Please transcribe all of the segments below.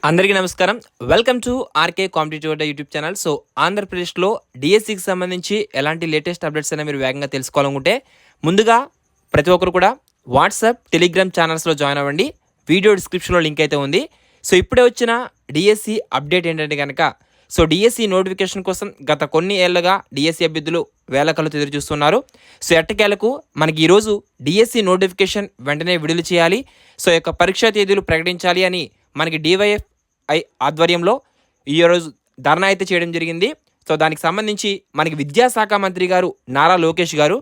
అందరికీ నమస్కారం. Welcome to RK competitive Adda YouTube channel. So ఆంధ్రప్రదేశ్లో డిఎస్సికి సంబంధించి ఎలాంటి లేటెస్ట్ అప్డేట్స్ అయినా మీరు వేగంగా తెలుసుకోవాలనుకుంటే ముందుగా ప్రతి ఒక్కరు కూడా వాట్సాప్, టెలిగ్రామ్ ఛానల్స్లో జాయిన్ అవ్వండి. వీడియో డిస్క్రిప్షన్లో లింక్ అయితే ఉంది. సో ఇప్పుడే వచ్చిన డిఎస్సి అప్డేట్ ఏంటంటే కనుక డిఎస్సి నోటిఫికేషన్ కోసం గత కొన్ని ఏళ్లుగా డిఎస్సి అభ్యర్థులు వేలకలు ఎదురు చూస్తున్నారు. సో ఎట్టకేలకు మనకి ఈరోజు డిఎస్సి నోటిఫికేషన్ వెంటనే విడుదల చేయాలి. సో యొక్క పరీక్షా తేదీలు ప్రకటించాలి అని మనకి డివైఎఫ్ఐ ఆధ్వర్యంలో ఈరోజు ధర్నా అయితే చేయడం జరిగింది. సో దానికి సంబంధించి మనకి విద్యాశాఖ మంత్రి గారు నారా లోకేష్ గారు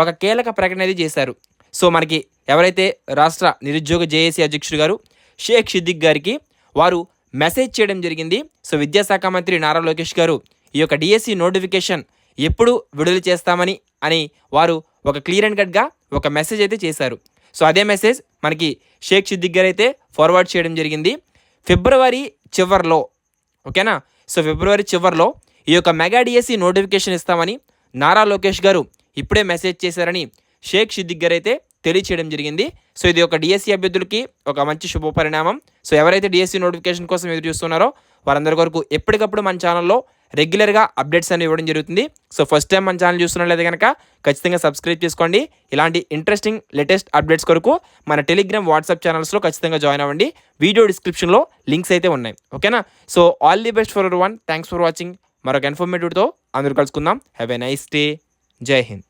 ఒక కీలక ప్రకటన అయితే చేశారు. సో మనకి ఎవరైతే రాష్ట్ర నిరుద్యోగ జేఏసీ అధ్యక్షుడు గారు షేక్ సిద్దిక్ గారికి వారు మెసేజ్ చేయడం జరిగింది. సో విద్యాశాఖ మంత్రి నారా లోకేష్ గారు ఈ యొక్క డిఎస్సి నోటిఫికేషన్ ఎప్పుడు విడుదల చేస్తామని వారు ఒక క్లియర్ అండ్ కట్గా ఒక మెసేజ్ అయితే చేశారు. సో అదే మెసేజ్ మనకి షేక్ సిద్దిక్ గారు అయితే ఫార్వర్డ్ చేయడం జరిగింది. ఫిబ్రవరి చివరిలో, ఓకేనా, సో ఫిబ్రవరి చివరిలో ఈ యొక్క మెగా డిఎస్సి నోటిఫికేషన్ ఇస్తామని నారా లోకేష్ గారు ఇప్పుడే మెసేజ్ చేశారని షేక్ సిద్దిక్ గారు అయితే తెలియచేయడం జరిగింది. సో ఇది ఒక డిఎస్సి అభ్యర్థులకి ఒక మంచి శుభ పరిణామం. సో ఎవరైతే డిఎస్సి నోటిఫికేషన్ కోసం ఎదురు చూస్తున్నారో వారందరి వరకు ఎప్పటికప్పుడు మన ఛానల్లో రెగ్యులర్గా అప్డేట్స్ అనేవి ఇవ్వడం జరుగుతుంది. సో ఫస్ట్ టైం మన ఛానల్ చూస్తున్నట్లయితే కనుక ఖచ్చితంగా సబ్స్క్రైబ్ చేసుకోండి. ఇలాంటి ఇంట్రెస్టింగ్ లేటెస్ట్ అప్డేట్స్ కొరకు మన టెలిగ్రామ్, వాట్సాప్ ఛానల్స్లో ఖచ్చితంగా జాయిన్ అవ్వండి. వీడియో డిస్క్రిప్షన్లో లింక్స్ అయితే ఉన్నాయి, ఓకేనా. So all the best for everyone. Thanks for watching. మరొక ఇన్ఫర్మేటివ్తో అందరూ కలుసుకుందాం. Have a nice day. జై హింద్.